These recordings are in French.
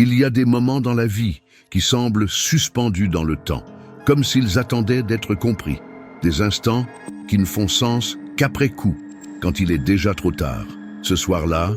Il y a des moments dans la vie qui semblent suspendus dans le temps, comme s'ils attendaient d'être compris. Des instants qui ne font sens qu'après coup, quand il est déjà trop tard. Ce soir-là,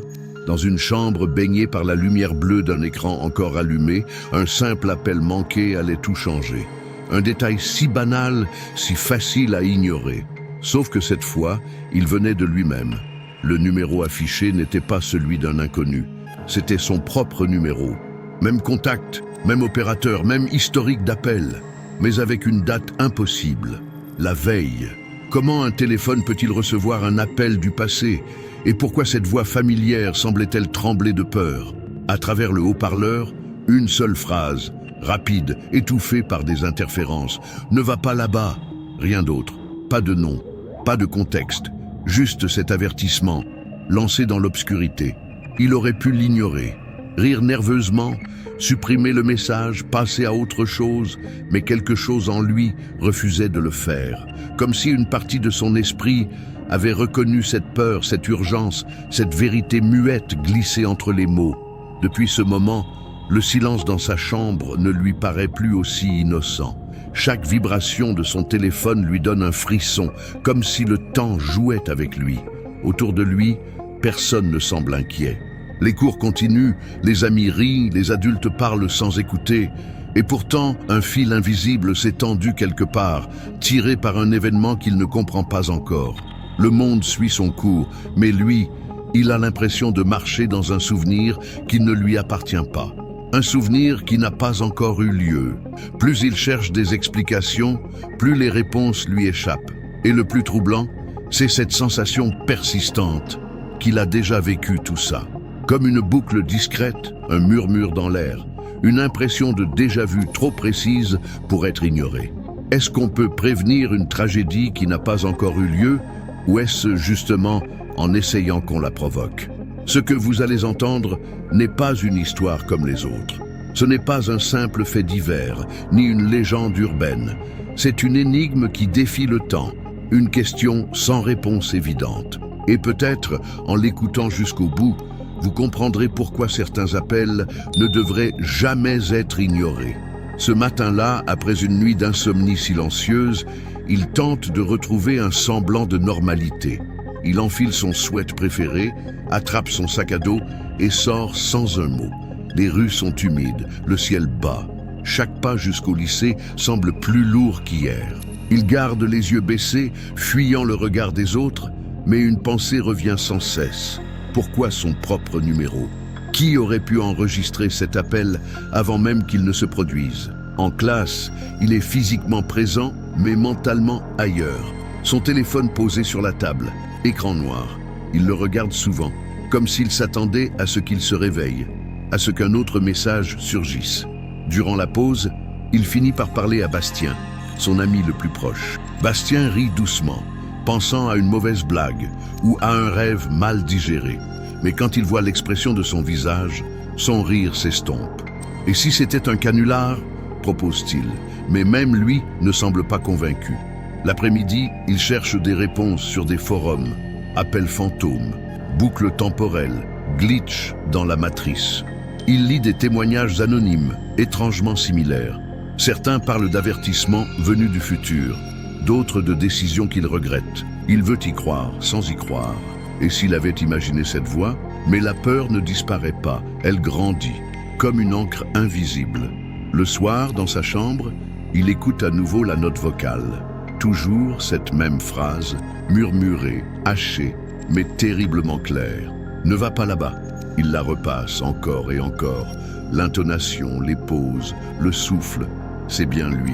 dans une chambre baignée par la lumière bleue d'un écran encore allumé, un simple appel manqué allait tout changer. Un détail si banal, si facile à ignorer. Sauf que cette fois, il venait de lui-même. Le numéro affiché n'était pas celui d'un inconnu. C'était son propre numéro. Même contact, même opérateur, même historique d'appel. Mais avec une date impossible. La veille. Comment un téléphone peut-il recevoir un appel du passé? Et pourquoi cette voix familière semblait-elle trembler de peur? À travers le haut-parleur, une seule phrase, rapide, étouffée par des interférences. Ne va pas là-bas. Rien d'autre. Pas de nom, pas de contexte. Juste cet avertissement, lancé dans l'obscurité. Il aurait pu l'ignorer, rire nerveusement, supprimer le message, passer à autre chose, mais quelque chose en lui refusait de le faire. Comme si une partie de son esprit avait reconnu cette peur, cette urgence, cette vérité muette glissée entre les mots. Depuis ce moment, le silence dans sa chambre ne lui paraît plus aussi innocent. Chaque vibration de son téléphone lui donne un frisson, comme si le temps jouait avec lui. Autour de lui, personne ne semble inquiet. Les cours continuent, les amis rient, les adultes parlent sans écouter. Et pourtant, un fil invisible s'est tendu quelque part, tiré par un événement qu'il ne comprend pas encore. Le monde suit son cours, mais lui, il a l'impression de marcher dans un souvenir qui ne lui appartient pas. Un souvenir qui n'a pas encore eu lieu. Plus il cherche des explications, plus les réponses lui échappent. Et le plus troublant, c'est cette sensation persistante qu'il a déjà vécu tout ça. Comme une boucle discrète, un murmure dans l'air, une impression de déjà-vu trop précise pour être ignorée. Est-ce qu'on peut prévenir une tragédie qui n'a pas encore eu lieu, ou est-ce justement en essayant qu'on la provoque? Ce que vous allez entendre n'est pas une histoire comme les autres. Ce n'est pas un simple fait divers, ni une légende urbaine. C'est une énigme qui défie le temps, une question sans réponse évidente. Et peut-être, en l'écoutant jusqu'au bout, vous comprendrez pourquoi certains appels ne devraient jamais être ignorés. Ce matin-là, après une nuit d'insomnie silencieuse, il tente de retrouver un semblant de normalité. Il enfile son sweat préféré, attrape son sac à dos et sort sans un mot. Les rues sont humides, le ciel bas. Chaque pas jusqu'au lycée semble plus lourd qu'hier. Il garde les yeux baissés, fuyant le regard des autres, mais une pensée revient sans cesse. Pourquoi son propre numéro? Qui aurait pu enregistrer cet appel avant même qu'il ne se produise? En classe, il est physiquement présent, mais mentalement ailleurs. Son téléphone posé sur la table, écran noir. Il le regarde souvent, comme s'il s'attendait à ce qu'il se réveille, à ce qu'un autre message surgisse. Durant la pause, il finit par parler à Bastien, son ami le plus proche. Bastien rit doucement, pensant à une mauvaise blague ou à un rêve mal digéré. Mais quand il voit l'expression de son visage, son rire s'estompe. « Et si c'était un canular ?» propose-t-il, mais même lui ne semble pas convaincu. L'après-midi, il cherche des réponses sur des forums, appels fantômes, boucles temporelles, glitch dans la matrice. Il lit des témoignages anonymes, étrangement similaires. Certains parlent d'avertissements venus du futur, d'autres de décisions qu'il regrette. Il veut y croire, sans y croire. Et s'il avait imaginé cette voix, mais la peur ne disparaît pas, elle grandit, comme une encre invisible. Le soir, dans sa chambre, il écoute à nouveau la note vocale. Toujours cette même phrase, murmurée, hachée, mais terriblement claire. Ne va pas là-bas. Il la repasse encore et encore. L'intonation, les pauses, le souffle, c'est bien lui.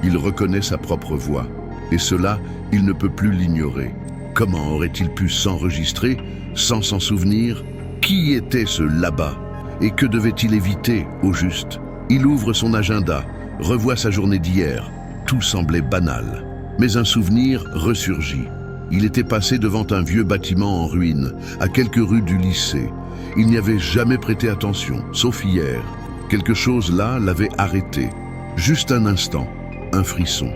Il reconnaît sa propre voix. Et cela, il ne peut plus l'ignorer. Comment aurait-il pu s'enregistrer sans s'en souvenir? Qui était ce là-bas? Et que devait-il éviter, au juste? Il ouvre son agenda, revoit sa journée d'hier. Tout semblait banal. Mais un souvenir ressurgit. Il était passé devant un vieux bâtiment en ruine, à quelques rues du lycée. Il n'y avait jamais prêté attention, sauf hier. Quelque chose là l'avait arrêté. Juste un instant, un frisson.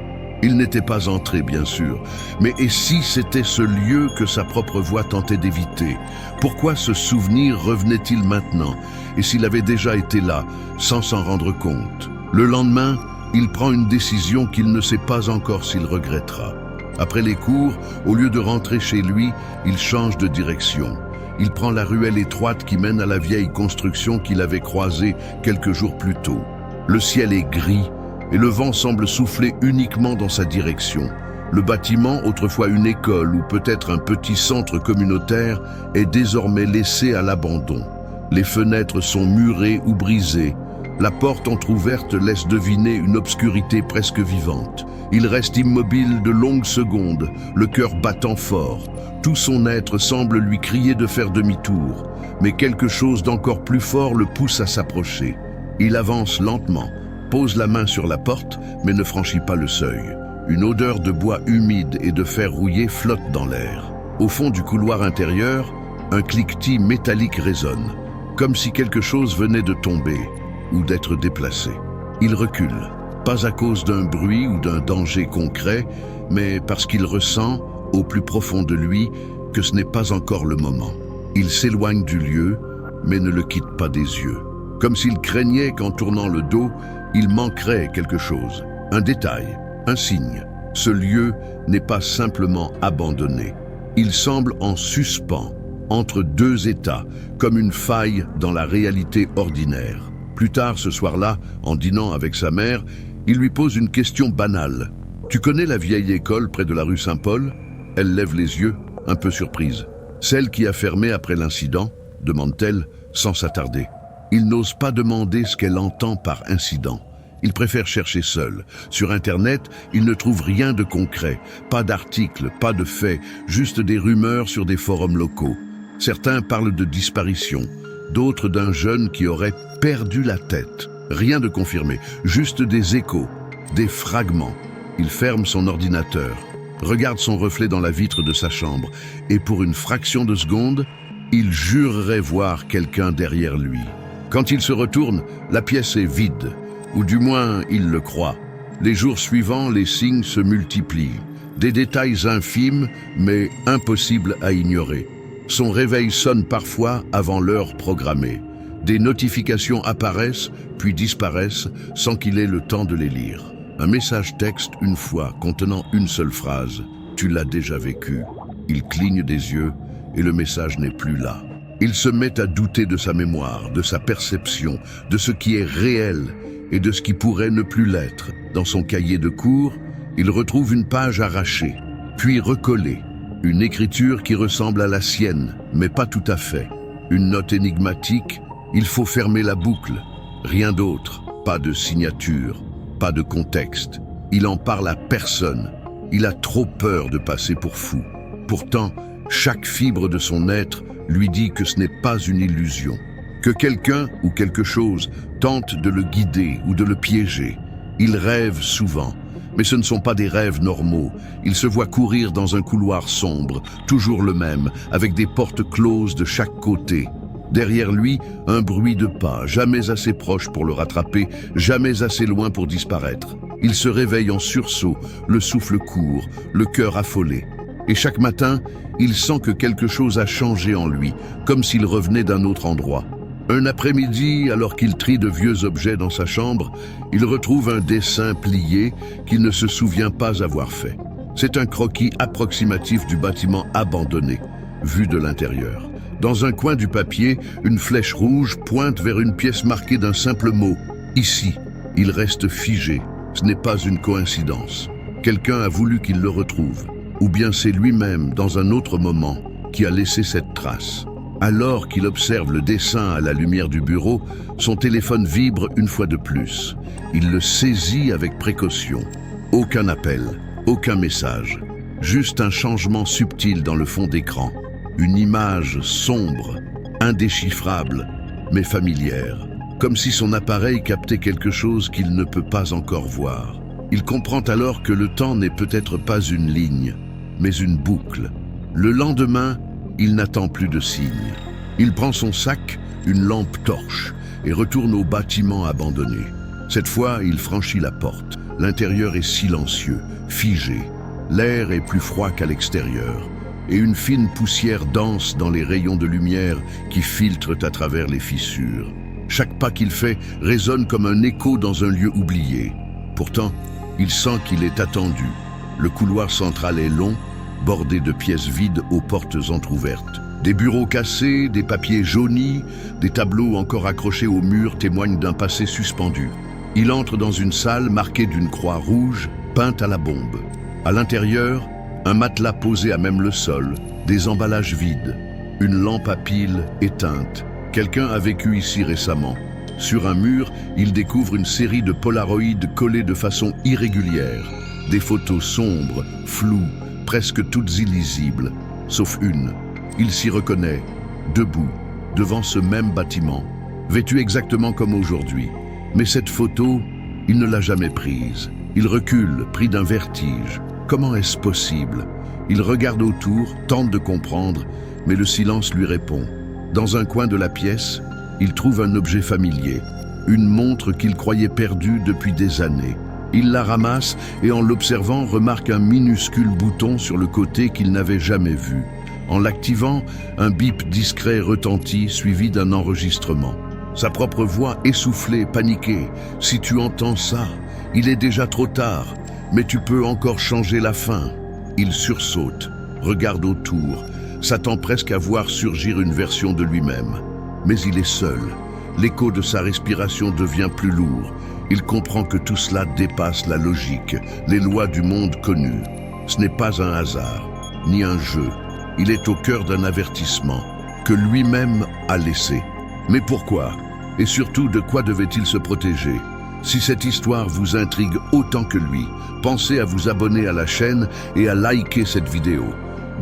Il n'était pas entré, bien sûr, mais et si c'était ce lieu que sa propre voix tentait d'éviter? Pourquoi ce souvenir revenait-il maintenant? Et s'il avait déjà été là, sans s'en rendre compte? Le lendemain, il prend une décision qu'il ne sait pas encore s'il regrettera. Après les cours, au lieu de rentrer chez lui, il change de direction. Il prend la ruelle étroite qui mène à la vieille construction qu'il avait croisée quelques jours plus tôt. Le ciel est gris et le vent semble souffler uniquement dans sa direction. Le bâtiment, autrefois une école ou peut-être un petit centre communautaire, est désormais laissé à l'abandon. Les fenêtres sont murées ou brisées. La porte entr'ouverte laisse deviner une obscurité presque vivante. Il reste immobile de longues secondes, le cœur battant fort. Tout son être semble lui crier de faire demi-tour, mais quelque chose d'encore plus fort le pousse à s'approcher. Il avance lentement, pose la main sur la porte, mais ne franchit pas le seuil. Une odeur de bois humide et de fer rouillé flotte dans l'air. Au fond du couloir intérieur, un cliquetis métallique résonne, comme si quelque chose venait de tomber ou d'être déplacé. Il recule, pas à cause d'un bruit ou d'un danger concret, mais parce qu'il ressent, au plus profond de lui, que ce n'est pas encore le moment. Il s'éloigne du lieu, mais ne le quitte pas des yeux. Comme s'il craignait qu'en tournant le dos, il manquerait quelque chose. Un détail, un signe. Ce lieu n'est pas simplement abandonné. Il semble en suspens, entre deux états, comme une faille dans la réalité ordinaire. Plus tard ce soir-là, en dînant avec sa mère, il lui pose une question banale. « Tu connais la vieille école près de la rue Saint-Paul » Elle lève les yeux, un peu surprise. « Celle qui a fermé après l'incident » demande-t-elle, sans s'attarder. Il n'ose pas demander ce qu'elle entend par incident. Il préfère chercher seul. Sur Internet, il ne trouve rien de concret. Pas d'articles, pas de faits, juste des rumeurs sur des forums locaux. Certains parlent de disparition, d'autres d'un jeune qui aurait perdu la tête. Rien de confirmé, juste des échos, des fragments. Il ferme son ordinateur, regarde son reflet dans la vitre de sa chambre, et pour une fraction de seconde, il jurerait voir quelqu'un derrière lui. Quand il se retourne, la pièce est vide, ou du moins il le croit. Les jours suivants, les signes se multiplient. Des détails infimes, mais impossibles à ignorer. Son réveil sonne parfois avant l'heure programmée. Des notifications apparaissent, puis disparaissent, sans qu'il ait le temps de les lire. Un message texte une fois, contenant une seule phrase. « Tu l'as déjà vécu ». Il cligne des yeux, et le message n'est plus là. Il se met à douter de sa mémoire, de sa perception, de ce qui est réel et de ce qui pourrait ne plus l'être. Dans son cahier de cours, il retrouve une page arrachée, puis recollée. Une écriture qui ressemble à la sienne, mais pas tout à fait. Une note énigmatique, il faut fermer la boucle. Rien d'autre, pas de signature, pas de contexte. Il en parle à personne. Il a trop peur de passer pour fou. Pourtant, chaque fibre de son être lui dit que ce n'est pas une illusion, que quelqu'un ou quelque chose tente de le guider ou de le piéger. Il rêve souvent, mais ce ne sont pas des rêves normaux. Il se voit courir dans un couloir sombre, toujours le même, avec des portes closes de chaque côté. Derrière lui, un bruit de pas, jamais assez proche pour le rattraper, jamais assez loin pour disparaître. Il se réveille en sursaut, le souffle court, le cœur affolé. Et chaque matin, il sent que quelque chose a changé en lui, comme s'il revenait d'un autre endroit. Un après-midi, alors qu'il trie de vieux objets dans sa chambre, il retrouve un dessin plié qu'il ne se souvient pas avoir fait. C'est un croquis approximatif du bâtiment abandonné, vu de l'intérieur. Dans un coin du papier, une flèche rouge pointe vers une pièce marquée d'un simple mot. Ici, il reste figé. Ce n'est pas une coïncidence. Quelqu'un a voulu qu'il le retrouve. Ou bien c'est lui-même, dans un autre moment, qui a laissé cette trace. Alors qu'il observe le dessin à la lumière du bureau, son téléphone vibre une fois de plus. Il le saisit avec précaution. Aucun appel, aucun message. Juste un changement subtil dans le fond d'écran. Une image sombre, indéchiffrable, mais familière. Comme si son appareil captait quelque chose qu'il ne peut pas encore voir. Il comprend alors que le temps n'est peut-être pas une ligne, mais une boucle. Le lendemain, il n'attend plus de signes. Il prend son sac, une lampe torche, et retourne au bâtiment abandonné. Cette fois, il franchit la porte. L'intérieur est silencieux, figé. L'air est plus froid qu'à l'extérieur. Et une fine poussière danse dans les rayons de lumière qui filtrent à travers les fissures. Chaque pas qu'il fait résonne comme un écho dans un lieu oublié. Pourtant, il sent qu'il est attendu. Le couloir central est long, bordé de pièces vides aux portes entr'ouvertes. Des bureaux cassés, des papiers jaunis, des tableaux encore accrochés au mur témoignent d'un passé suspendu. Il entre dans une salle marquée d'une croix rouge, peinte à la bombe. À l'intérieur, un matelas posé à même le sol, des emballages vides, une lampe à piles éteinte. Quelqu'un a vécu ici récemment. Sur un mur, il découvre une série de polaroïdes collés de façon irrégulière. Des photos sombres, floues, presque toutes illisibles, sauf une. Il s'y reconnaît, debout, devant ce même bâtiment, vêtu exactement comme aujourd'hui. Mais cette photo, il ne l'a jamais prise. Il recule, pris d'un vertige. Comment est-ce possible? Il regarde autour, tente de comprendre, mais le silence lui répond. Dans un coin de la pièce, il trouve un objet familier, une montre qu'il croyait perdue depuis des années. Il la ramasse et en l'observant remarque un minuscule bouton sur le côté qu'il n'avait jamais vu. En l'activant, un bip discret retentit suivi d'un enregistrement. Sa propre voix essoufflée, paniquée. « Si tu entends ça, il est déjà trop tard, mais tu peux encore changer la fin. » Il sursaute, regarde autour, s'attend presque à voir surgir une version de lui-même. Mais il est seul. L'écho de sa respiration devient plus lourd. Il comprend que tout cela dépasse la logique, les lois du monde connu. Ce n'est pas un hasard, ni un jeu. Il est au cœur d'un avertissement que lui-même a laissé. Mais pourquoi? Et surtout, de quoi devait-il se protéger? Si cette histoire vous intrigue autant que lui, pensez à vous abonner à la chaîne et à liker cette vidéo.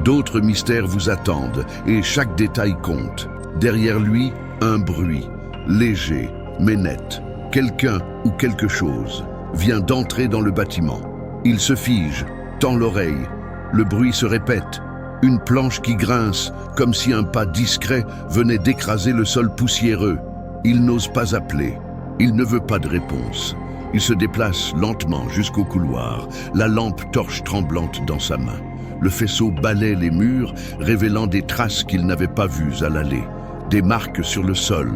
D'autres mystères vous attendent et chaque détail compte. Derrière lui, un bruit, léger mais net. Quelqu'un ou quelque chose vient d'entrer dans le bâtiment. Il se fige, tend l'oreille. Le bruit se répète. Une planche qui grince, comme si un pas discret venait d'écraser le sol poussiéreux. Il n'ose pas appeler. Il ne veut pas de réponse. Il se déplace lentement jusqu'au couloir, la lampe torche tremblante dans sa main. Le faisceau balaie les murs, révélant des traces qu'il n'avait pas vues à l'aller. Des marques sur le sol,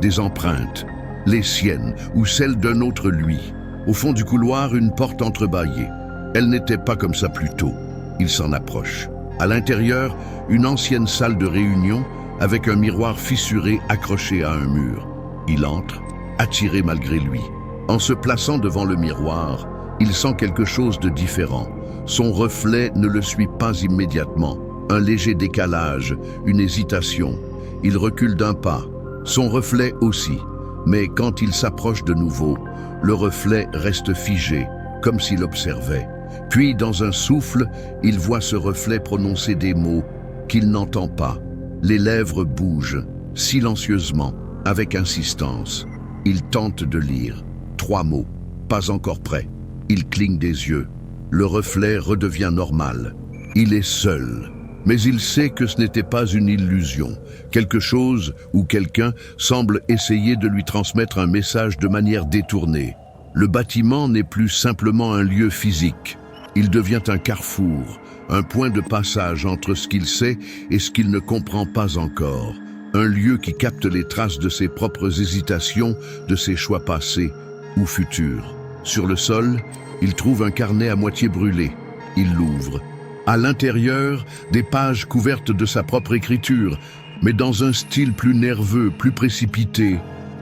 des empreintes, les siennes ou celles d'un autre lui. Au fond du couloir, une porte entrebâillée. Elle n'était pas comme ça plus tôt. Il s'en approche. À l'intérieur, une ancienne salle de réunion avec un miroir fissuré accroché à un mur. Il entre, attiré malgré lui. En se plaçant devant le miroir, il sent quelque chose de différent. Son reflet ne le suit pas immédiatement. Un léger décalage, une hésitation. Il recule d'un pas. Son reflet aussi. Mais quand il s'approche de nouveau, le reflet reste figé, comme s'il observait. Puis, dans un souffle, il voit ce reflet prononcer des mots qu'il n'entend pas. Les lèvres bougent, silencieusement, avec insistance. Il tente de lire. 3 mots, pas encore prêts. Il cligne des yeux. Le reflet redevient normal. Il est seul. Mais il sait que ce n'était pas une illusion. Quelque chose ou quelqu'un semble essayer de lui transmettre un message de manière détournée. Le bâtiment n'est plus simplement un lieu physique. Il devient un carrefour, un point de passage entre ce qu'il sait et ce qu'il ne comprend pas encore. Un lieu qui capte les traces de ses propres hésitations, de ses choix passés ou futurs. Sur le sol, il trouve un carnet à moitié brûlé. Il l'ouvre. À l'intérieur, des pages couvertes de sa propre écriture, mais dans un style plus nerveux, plus précipité.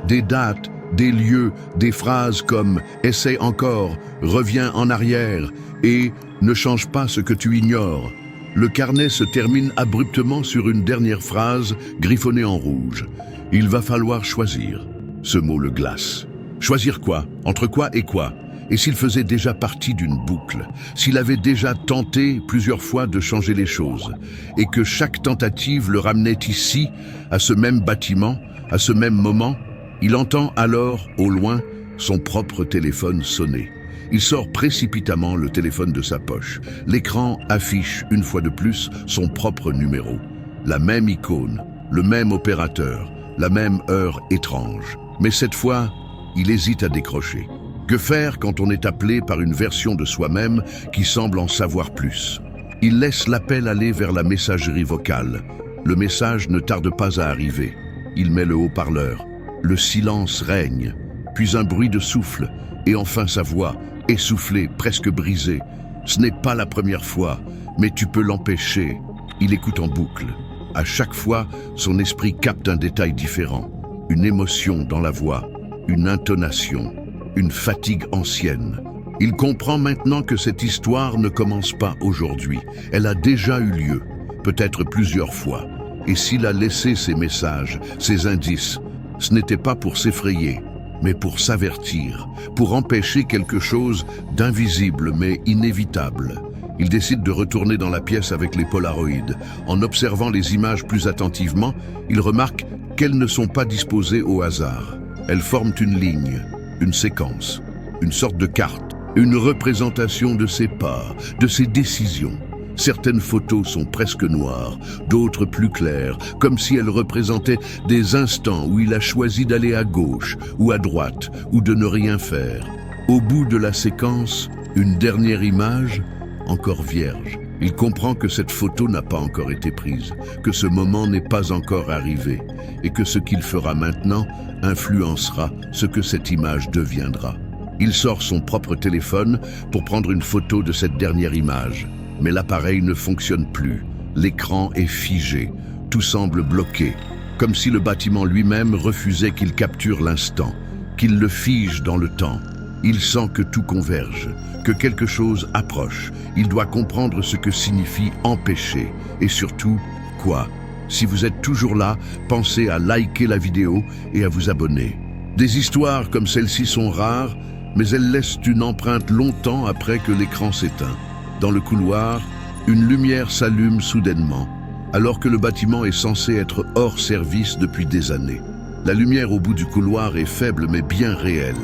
Des dates, des lieux, des phrases comme « essaie encore »,« reviens en arrière » et « ne change pas ce que tu ignores ». Le carnet se termine abruptement sur une dernière phrase griffonnée en rouge. Il va falloir choisir. Ce mot le glace. Choisir quoi? Entre quoi et quoi? Et s'il faisait déjà partie d'une boucle? S'il avait déjà tenté plusieurs fois de changer les choses? Et que chaque tentative le ramenait ici, à ce même bâtiment, à ce même moment? Il entend alors, au loin, son propre téléphone sonner. Il sort précipitamment le téléphone de sa poche. L'écran affiche, une fois de plus, son propre numéro. La même icône, le même opérateur, la même heure étrange. Mais cette fois, il hésite à décrocher. Que faire quand on est appelé par une version de soi-même qui semble en savoir plus? Il laisse l'appel aller vers la messagerie vocale. Le message ne tarde pas à arriver. Il met le haut-parleur. Le silence règne, puis un bruit de souffle, et enfin sa voix, essoufflée, presque brisée. Ce n'est pas la première fois, mais tu peux l'empêcher. Il écoute en boucle. À chaque fois, son esprit capte un détail différent. Une émotion dans la voix, une intonation, une fatigue ancienne. Il comprend maintenant que cette histoire ne commence pas aujourd'hui. Elle a déjà eu lieu, peut-être plusieurs fois. Et s'il a laissé ces messages, ces indices, ce n'était pas pour s'effrayer, mais pour s'avertir, pour empêcher quelque chose d'invisible mais inévitable. Il décide de retourner dans la pièce avec les polaroïdes. En observant les images plus attentivement, il remarque qu'elles ne sont pas disposées au hasard. Elles forment une ligne, une séquence, une sorte de carte, une représentation de ses pas, de ses décisions. Certaines photos sont presque noires, d'autres plus claires, comme si elles représentaient des instants où il a choisi d'aller à gauche ou à droite, ou de ne rien faire. Au bout de la séquence, une dernière image, encore vierge. Il comprend que cette photo n'a pas encore été prise, que ce moment n'est pas encore arrivé, et que ce qu'il fera maintenant influencera ce que cette image deviendra. Il sort son propre téléphone pour prendre une photo de cette dernière image. Mais l'appareil ne fonctionne plus. L'écran est figé. Tout semble bloqué. Comme si le bâtiment lui-même refusait qu'il capture l'instant, qu'il le fige dans le temps. Il sent que tout converge, que quelque chose approche. Il doit comprendre ce que signifie empêcher. Et surtout, quoi? Si vous êtes toujours là, pensez à liker la vidéo et à vous abonner. Des histoires comme celle-ci sont rares, mais elles laissent une empreinte longtemps après que l'écran s'éteint. Dans le couloir, une lumière s'allume soudainement, alors que le bâtiment est censé être hors service depuis des années. La lumière au bout du couloir est faible mais bien réelle.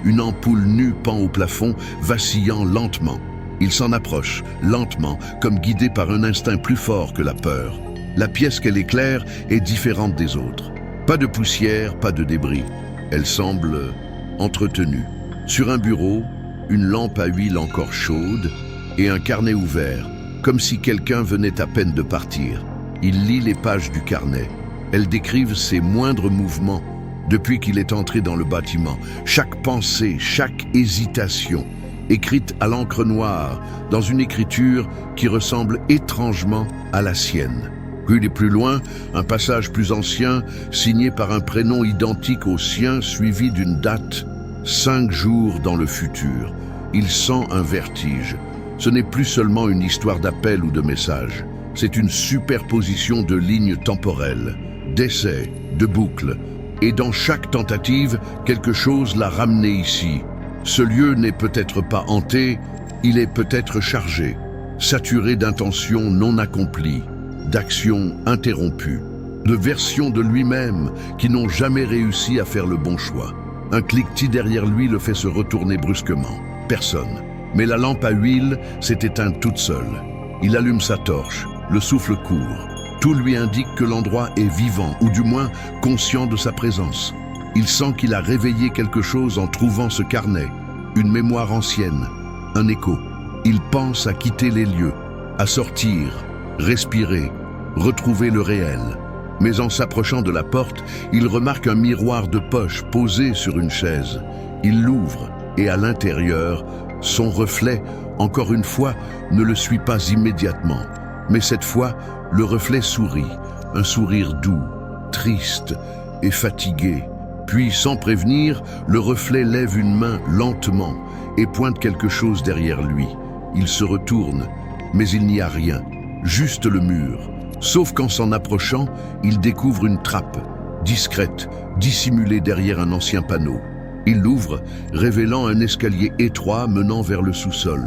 Une ampoule nue pend au plafond, vacillant lentement. Il s'en approche, lentement, comme guidé par un instinct plus fort que la peur. La pièce qu'elle éclaire est différente des autres. Pas de poussière, pas de débris. Elle semble entretenue. Sur un bureau, une lampe à huile encore chaude, et un carnet ouvert, comme si quelqu'un venait à peine de partir. Il lit les pages du carnet. Elles décrivent ses moindres mouvements depuis qu'il est entré dans le bâtiment. Chaque pensée, chaque hésitation, écrite à l'encre noire, dans une écriture qui ressemble étrangement à la sienne. Plus loin, un passage plus ancien, signé par un prénom identique au sien, suivi d'une date, 5 jours dans le futur. Il sent un vertige. Ce n'est plus seulement une histoire d'appel ou de message. C'est une superposition de lignes temporelles, d'essais, de boucles. Et dans chaque tentative, quelque chose l'a ramené ici. Ce lieu n'est peut-être pas hanté, il est peut-être chargé, saturé d'intentions non accomplies, d'actions interrompues, de versions de lui-même qui n'ont jamais réussi à faire le bon choix. Un cliquetis derrière lui le fait se retourner brusquement. Personne. Mais la lampe à huile s'est éteinte toute seule. Il allume sa torche, le souffle court. Tout lui indique que l'endroit est vivant, ou du moins conscient de sa présence. Il sent qu'il a réveillé quelque chose en trouvant ce carnet, une mémoire ancienne, un écho. Il pense à quitter les lieux, à sortir, respirer, retrouver le réel. Mais en s'approchant de la porte, il remarque un miroir de poche posé sur une chaise. Il l'ouvre et à l'intérieur, son reflet, encore une fois, ne le suit pas immédiatement. Mais cette fois, le reflet sourit, un sourire doux, triste et fatigué. Puis, sans prévenir, le reflet lève une main lentement et pointe quelque chose derrière lui. Il se retourne, mais il n'y a rien, juste le mur. Sauf qu'en s'en approchant, il découvre une trappe, discrète, dissimulée derrière un ancien panneau. Il l'ouvre, révélant un escalier étroit menant vers le sous-sol.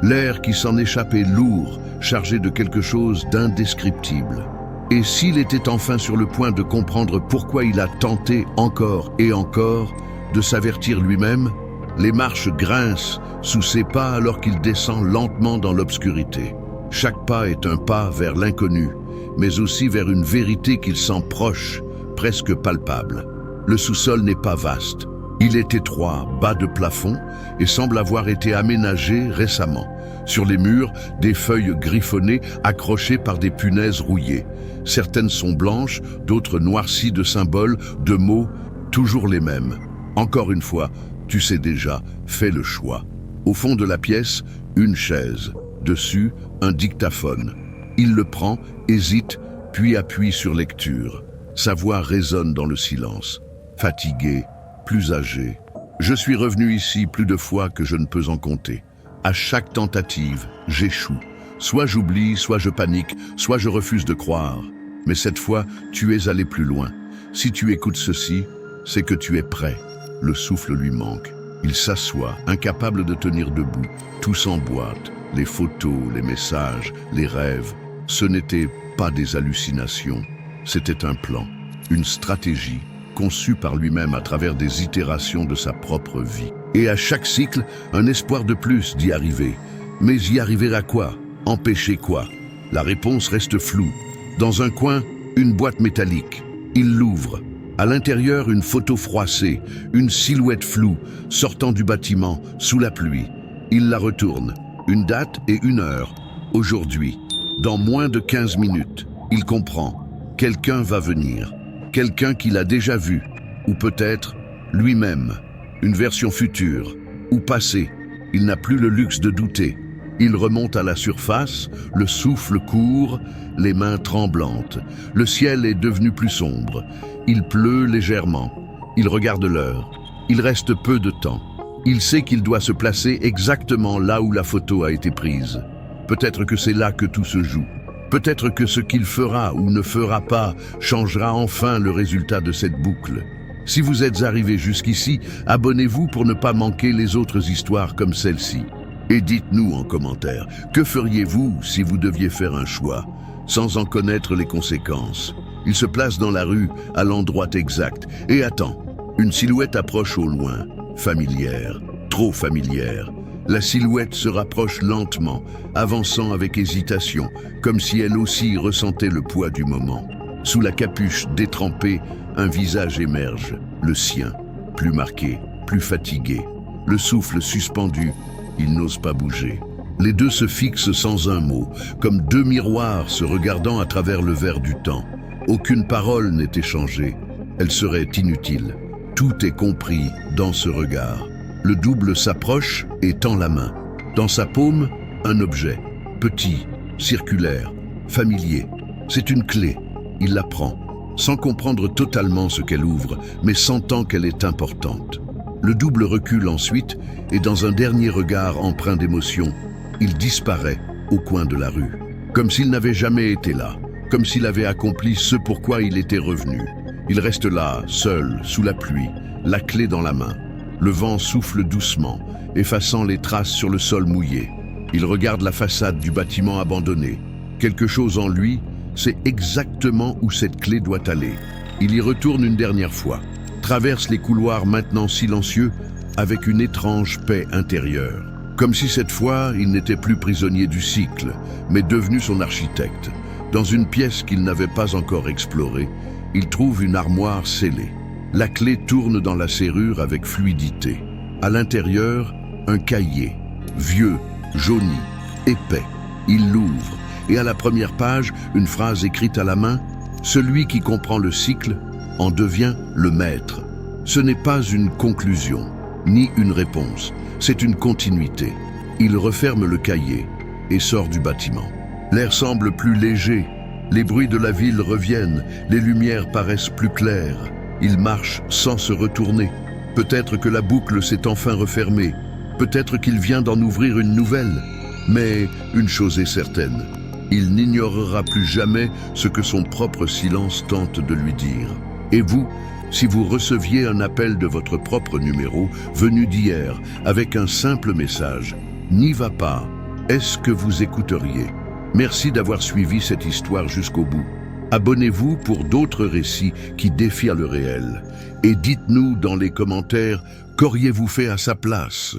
L'air qui s'en échappait lourd, chargé de quelque chose d'indescriptible. Et s'il était enfin sur le point de comprendre pourquoi il a tenté encore et encore de s'avertir lui-même, les marches grincent sous ses pas alors qu'il descend lentement dans l'obscurité. Chaque pas est un pas vers l'inconnu, mais aussi vers une vérité qu'il sent proche, presque palpable. Le sous-sol n'est pas vaste. Il est étroit, bas de plafond et semble avoir été aménagé récemment. Sur les murs, des feuilles griffonnées accrochées par des punaises rouillées. Certaines sont blanches, d'autres noircies de symboles, de mots, toujours les mêmes. Encore une fois, tu sais déjà, fais le choix. Au fond de la pièce, une chaise. Dessus, un dictaphone. Il le prend, hésite, puis appuie sur lecture. Sa voix résonne dans le silence. Fatigué, plus âgé. Je suis revenu ici plus de fois que je ne peux en compter. À chaque tentative, j'échoue. Soit j'oublie, soit je panique, soit je refuse de croire. Mais cette fois, tu es allé plus loin. Si tu écoutes ceci, c'est que tu es prêt. Le souffle lui manque. Il s'assoit, incapable de tenir debout. Tout s'emboîte. Les photos, les messages, les rêves. Ce n'étaient pas des hallucinations. C'était un plan, une stratégie, conçue par lui-même à travers des itérations de sa propre vie. Et à chaque cycle, un espoir de plus d'y arriver. Mais y arriver à quoi? Empêcher quoi? La réponse reste floue. Dans un coin, une boîte métallique. Il l'ouvre. À l'intérieur, une photo froissée, une silhouette floue, sortant du bâtiment, sous la pluie. Il la retourne. Une date et une heure. Aujourd'hui. Dans moins de 15 minutes. Il comprend. Quelqu'un va venir. Quelqu'un qu'il a déjà vu. Ou peut-être lui-même. Une version future. Ou passée. Il n'a plus le luxe de douter. Il remonte à la surface, le souffle court, les mains tremblantes. Le ciel est devenu plus sombre. Il pleut légèrement. Il regarde l'heure. Il reste peu de temps. Il sait qu'il doit se placer exactement là où la photo a été prise. Peut-être que c'est là que tout se joue. Peut-être que ce qu'il fera ou ne fera pas changera enfin le résultat de cette boucle. Si vous êtes arrivé jusqu'ici, abonnez-vous pour ne pas manquer les autres histoires comme celle-ci. Et dites-nous en commentaire, que feriez-vous si vous deviez faire un choix, sans en connaître les conséquences? Il se place dans la rue, à l'endroit exact, et attend. Une silhouette approche au loin, familière, trop familière. La silhouette se rapproche lentement, avançant avec hésitation, comme si elle aussi ressentait le poids du moment. Sous la capuche détrempée, un visage émerge, le sien, plus marqué, plus fatigué. Le souffle suspendu, il n'ose pas bouger. Les deux se fixent sans un mot, comme deux miroirs se regardant à travers le verre du temps. Aucune parole n'est échangée, elle serait inutile. Tout est compris dans ce regard. Le double s'approche et tend la main. Dans sa paume, un objet, petit, circulaire, familier. C'est une clé. Il la prend, sans comprendre totalement ce qu'elle ouvre, mais sentant qu'elle est importante. Le double recule ensuite, et dans un dernier regard empreint d'émotion, il disparaît au coin de la rue. Comme s'il n'avait jamais été là, comme s'il avait accompli ce pourquoi il était revenu. Il reste là, seul, sous la pluie, la clé dans la main. Le vent souffle doucement, effaçant les traces sur le sol mouillé. Il regarde la façade du bâtiment abandonné. Quelque chose en lui sait exactement où cette clé doit aller. Il y retourne une dernière fois, traverse les couloirs maintenant silencieux avec une étrange paix intérieure. Comme si cette fois, il n'était plus prisonnier du cycle, mais devenu son architecte. Dans une pièce qu'il n'avait pas encore explorée, il trouve une armoire scellée. La clé tourne dans la serrure avec fluidité. À l'intérieur, un cahier, vieux, jauni, épais. Il l'ouvre, et à la première page, une phrase écrite à la main, « Celui qui comprend le cycle en devient le maître ». Ce n'est pas une conclusion, ni une réponse, c'est une continuité. Il referme le cahier et sort du bâtiment. L'air semble plus léger, les bruits de la ville reviennent, les lumières paraissent plus claires. Il marche sans se retourner. Peut-être que la boucle s'est enfin refermée, peut-être qu'il vient d'en ouvrir une nouvelle. Mais une chose est certaine, il n'ignorera plus jamais ce que son propre silence tente de lui dire. Et vous, si vous receviez un appel de votre propre numéro, venu d'hier, avec un simple message, « N'y va pas », est-ce que vous écouteriez? Merci d'avoir suivi cette histoire jusqu'au bout. Abonnez-vous pour d'autres récits qui défient le réel. Et dites-nous dans les commentaires, qu'auriez-vous fait à sa place ?